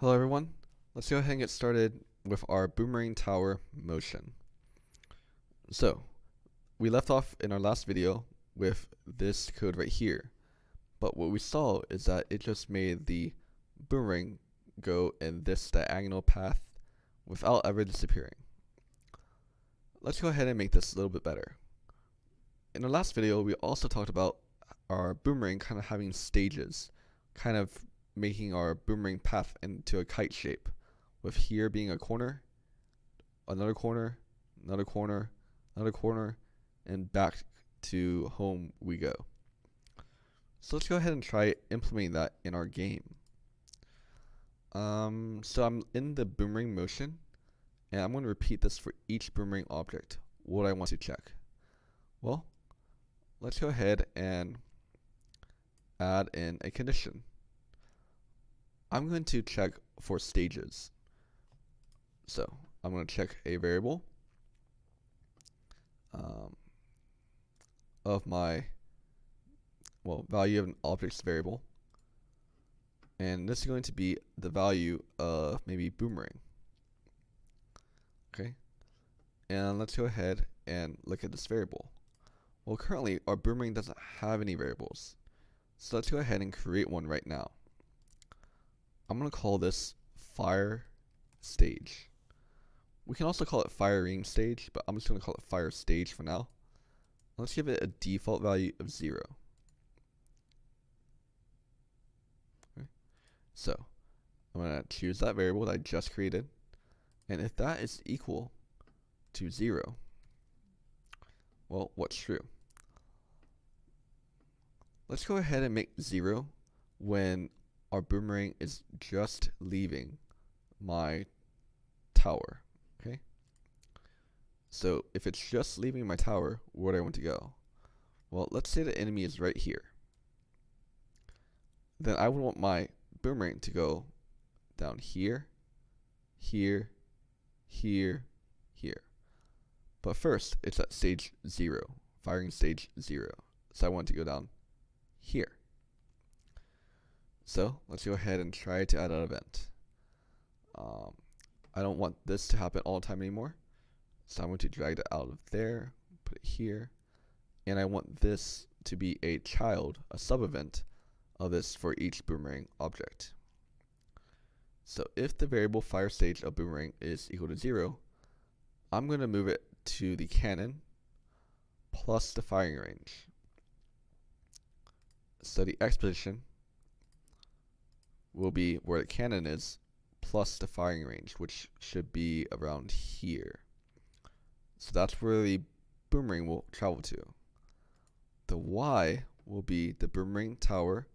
Hello everyone, let's go ahead and get started with our Boomerang Tower motion. So, we left off in our last video with this code right here, but what we saw is that it just made the boomerang go in this diagonal path without ever disappearing. Let's go ahead and make this a little bit better. In our last video, we also talked about our boomerang kind of having stages, kind of making our boomerang path into a kite shape, with here being a corner, another corner, another corner, another corner, and back to home we go. So let's go ahead and try implementing that in our game. So I'm in the boomerang motion, and I'm going to repeat this for each boomerang object, what I want to check. Well, let's go ahead and add in a condition. I'm going to check for stages. So I'm going to check a variable of my value of an object's variable, and this is going to be the value of maybe boomerang. Okay, and let's go ahead and look at this variable. Well, currently our boomerang doesn't have any variables, so let's go ahead and create one right now. I'm going to call this fire stage. We can also call it firing stage, but I'm just going to call it fire stage for now. Let's give it a default value of 0. Okay. So I'm going to choose that variable that I just created, and if that is equal to 0, well, what's true? Let's go ahead and make 0 when our boomerang is just leaving my tower. Okay, so if it's just leaving my tower, where do I want to go? Well, let's say the enemy is right here. Then I would want my boomerang to go down here, here, here, here. But first, it's at stage 0, firing stage 0. So I want it to go down here. So let's go ahead and try to add an event. I don't want this to happen all the time anymore, so I'm going to drag it out of there, put it here, and I want this to be a child, a sub-event of this for each boomerang object. So if the variable fire stage of boomerang is equal to 0, I'm going to move it to the cannon plus the firing range. So the X position will be where the cannon is plus the firing range, which should be around here. So that's where the boomerang will travel to. The Y will be the boomerang tower,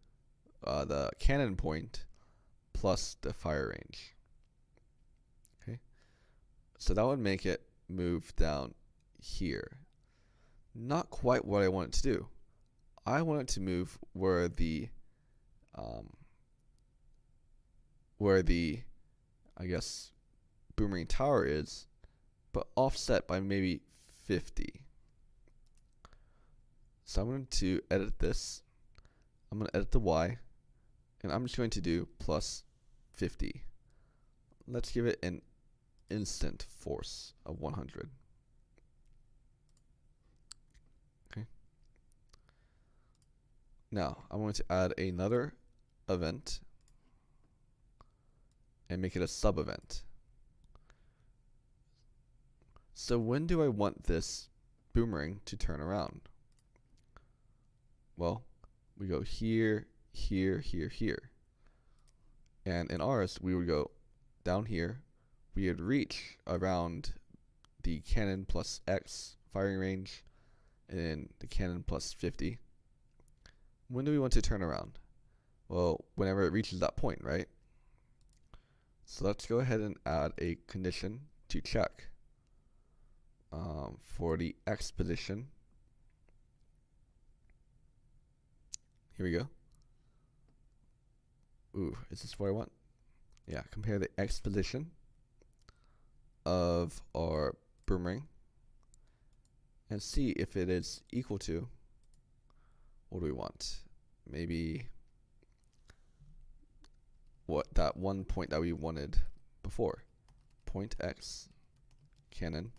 the cannon point, plus the fire range. Okay, so that would make it move down here. Not quite what I want it to do. I want it to move where the I guess boomerang tower is, but offset by maybe 50. So I'm going to edit this. I'm going to edit the Y, and I'm just going to do plus 50. Let's give it an instant force of 100. Okay. Now I'm going to add another event and make it a sub-event. So when do I want this boomerang to turn around? Well, we go here, here, here, here. And in ours, we would go down here. We would reach around the cannon plus X firing range and the cannon plus 50. When do we want to turn around? Well, whenever it reaches that point, right? So let's go ahead and add a condition to check for the X position. Here we go. Ooh, is this what I want? Yeah, compare the X position of our boomerang and see if it is equal to, what do we want? Maybe that one point that we wanted before. Point X cannon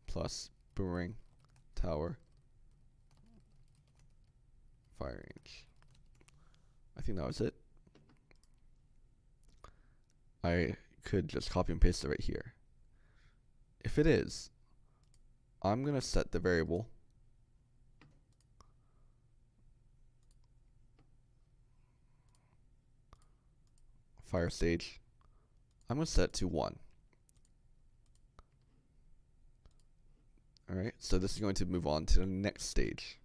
plus boomerang tower fire range. I think that was it. I could just copy and paste it right here. If it is, I'm gonna set the variable fire stage. I'm gonna set it to 1. Alright, so this is going to move on to the next stage.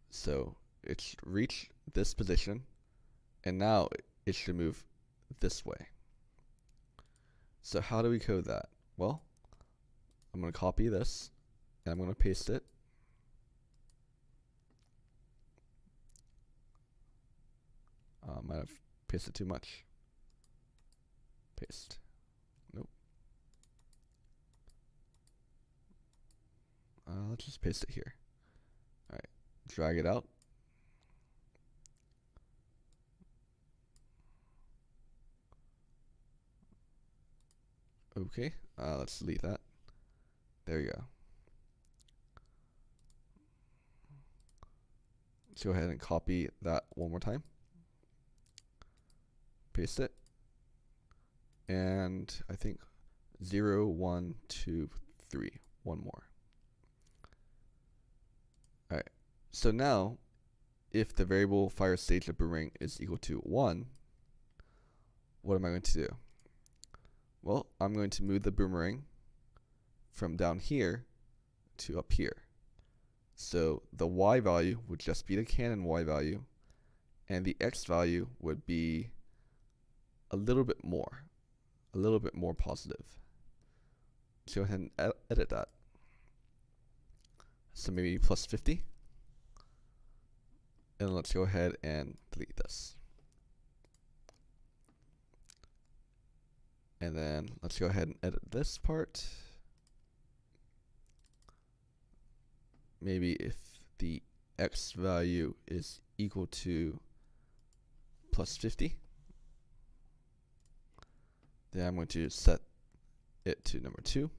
So it's reached this position, and now it should move this way. So how do we code that? Well, I'm going to copy this, and I'm going to paste it. Might have pasted too much. Paste. Nope. Let's just paste it here. Alright, drag it out. Okay, let's delete that. There you go. Let's go ahead and copy that one more time. Paste it. And I think 0, 1, 2, 3. One more. Alright, so now if the variable fire stage of boomerang is equal to 1, what am I going to do? Well, I'm going to move the boomerang from down here to up here. So the y value would just be the cannon y value, and the x value would be a little bit more positive. Let's go ahead and edit that. So maybe plus 50. And let's go ahead and delete this. And then let's go ahead and edit this part. Maybe if the x value is equal to plus 50, then I'm going to set it to number 2.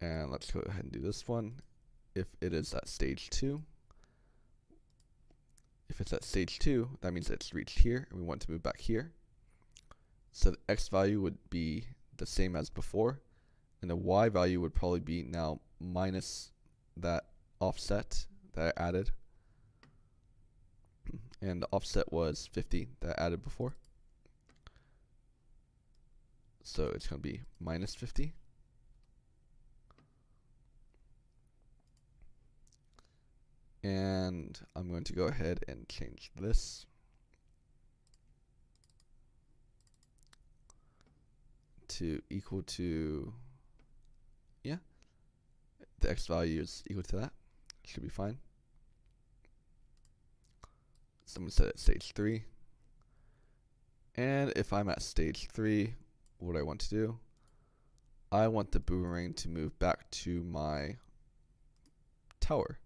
And let's go ahead and do this one. If it is at stage 2, if it's at stage 2, that means it's reached here and we want to move back here. So the x value would be the same as before, and the y value would probably be now minus that offset that I added. And the offset was 50 that I added before. So it's going to be minus 50. And I'm going to go ahead and change this to equal to, yeah, the x value is equal to that. Should be fine. So I'm going to set it at stage 3. And if I'm at stage 3, what I want to do, I want the boomerang to move back to my tower.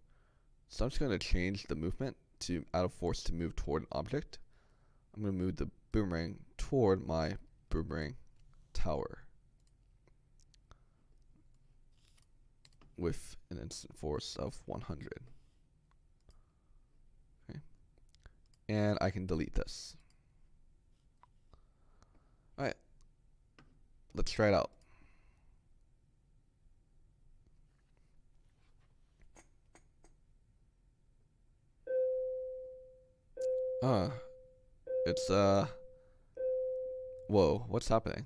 So I'm just going to change the movement to out of force to move toward an object. I'm going to move the boomerang toward my boomerang tower with an instant force of 100. Okay. And I can delete this. Alright, let's try it out. It's whoa, what's happening?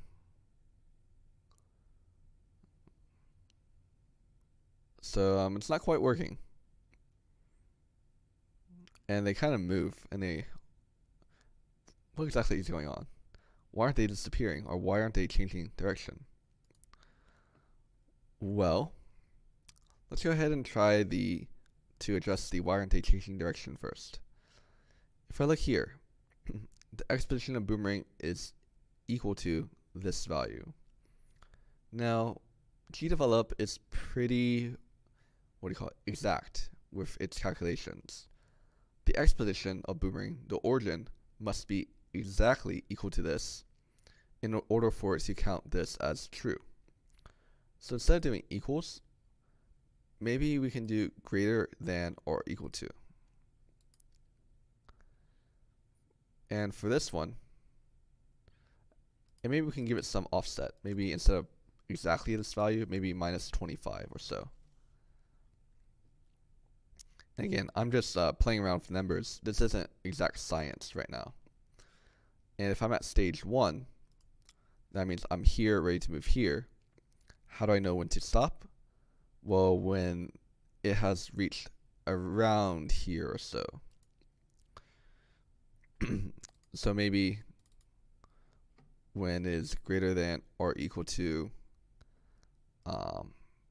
So it's not quite working. And they kind of move, and what exactly is going on? Why aren't they disappearing, or why aren't they changing direction? Well, let's go ahead and try to address the why aren't they changing direction first. If I look here, the x position of boomerang is equal to this value. Now, gdevelop is pretty, exact with its calculations. the x position of boomerang, the origin, must be exactly equal to this in order for it to count this as true. So instead of doing equals, maybe we can do greater than or equal to. And for this one, and maybe we can give it some offset. Maybe instead of exactly this value, maybe minus 25 or so. And again, I'm just playing around with numbers. This isn't exact science right now. And if I'm at stage 1, that means I'm here, ready to move here. How do I know when to stop? Well, when it has reached around here or so. So maybe when it is greater than or equal to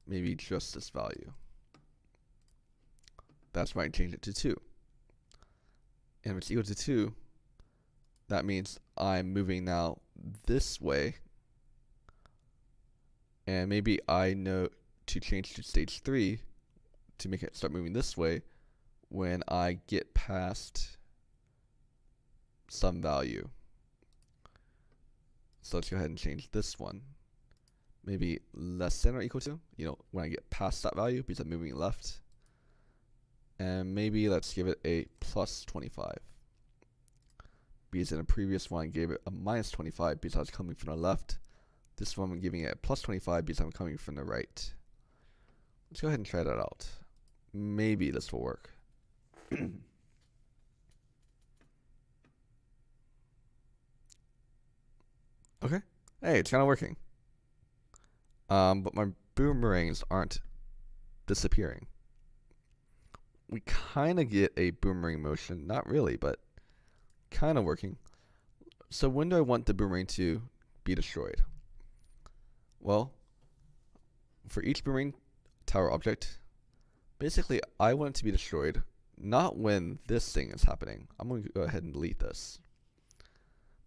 maybe just this value. That's why I change it to 2. And if it's equal to 2, that means I'm moving now this way. And maybe I know to change to stage 3 to make it start moving this way when I get past some value. So let's go ahead and change this one. Maybe less than or equal to, when I get past that value because I'm moving left. And maybe let's give it a plus 25. Because in a previous one I gave it a minus 25 because I was coming from the left. This one I'm giving it a plus 25 because I'm coming from the right. Let's go ahead and try that out. Maybe this will work. Okay. Hey, it's kind of working. But my boomerangs aren't disappearing. We kind of get a boomerang motion. Not really, but kind of working. So when do I want the boomerang to be destroyed? Well, for each boomerang tower object, basically I want it to be destroyed not when this thing is happening. I'm going to go ahead and delete this.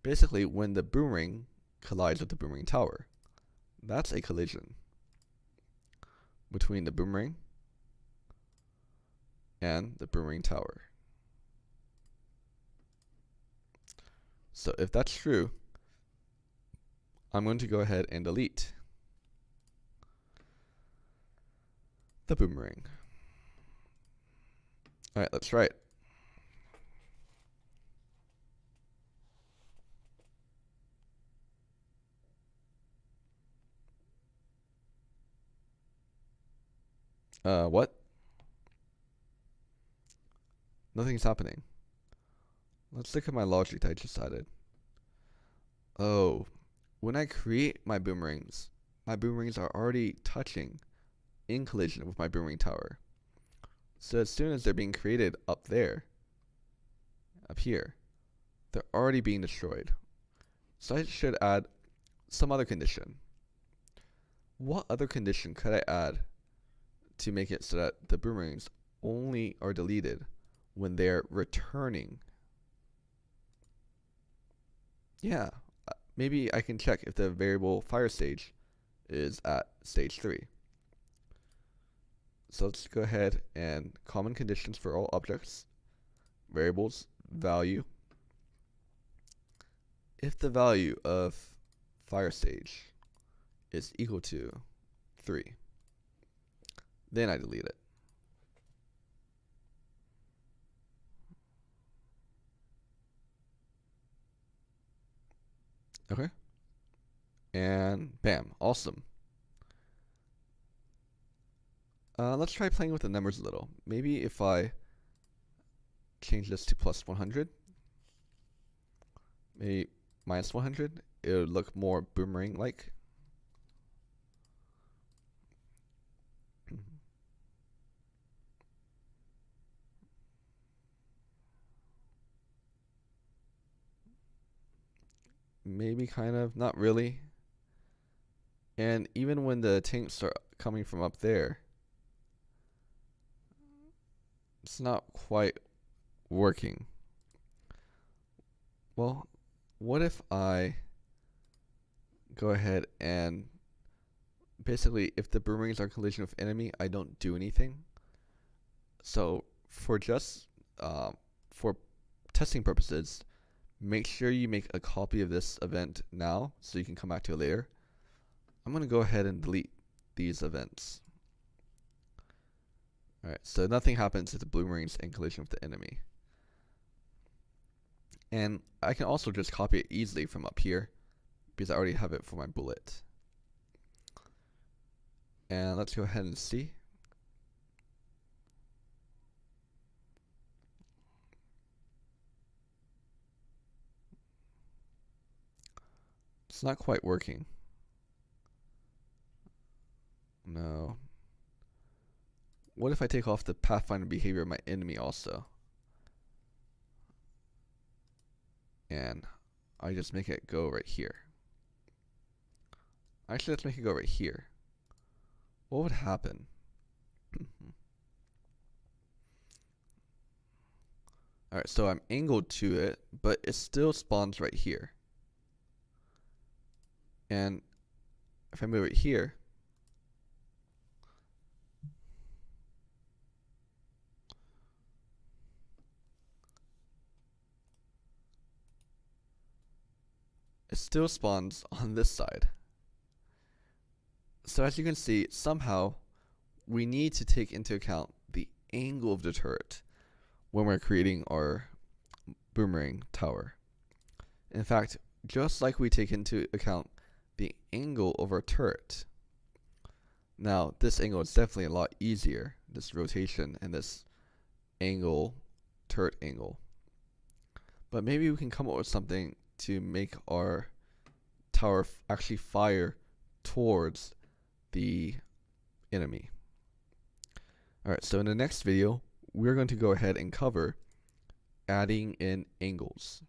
Basically, when the boomerang collides with the boomerang tower. That's a collision between the boomerang and the boomerang tower. So if that's true, I'm going to go ahead and delete the boomerang. Alright, let's try it. What? Nothing's happening. Let's look at my logic that I just added. Oh, when I create my boomerangs are already touching in collision with my boomerang tower. So as soon as they're being created up there, up here, they're already being destroyed. So I should add some other condition. What other condition could I add to make it so that the boomerangs only are deleted when they're returning? Yeah, maybe I can check if the variable fire stage is at stage 3. So let's go ahead and common conditions for all objects, variables, value. If the value of fire stage is equal to 3, then I delete it. Okay. And bam, awesome. Let's try playing with the numbers a little. Maybe if I change this to plus 100, maybe minus 100, it would look more boomerang-like. Maybe kind of, not really. And even when the tanks are coming from up there, it's not quite working. Well, what if I go ahead and basically, if the boomerangs are collision with enemy, I don't do anything. So for just for testing purposes, make sure you make a copy of this event now so you can come back to it later. I'm going to go ahead and delete these events. Alright, so nothing happens if the boomerang's in collision with the enemy. And I can also just copy it easily from up here because I already have it for my bullet. And let's go ahead and see. It's not quite working. No. What if I take off the pathfinder behavior of my enemy also? And I just make it go right here. Actually, let's make it go right here. What would happen? Alright, so I'm angled to it, but it still spawns right here. And if I move it here, it still spawns on this side. So as you can see, somehow we need to take into account the angle of the turret when we're creating our boomerang tower. In fact, just like we take into account the angle of our turret. Now, this angle is definitely a lot easier, this rotation and this angle, turret angle. But maybe we can come up with something to make our tower actually fire towards the enemy. Alright, so in the next video, we're going to go ahead and cover adding in angles.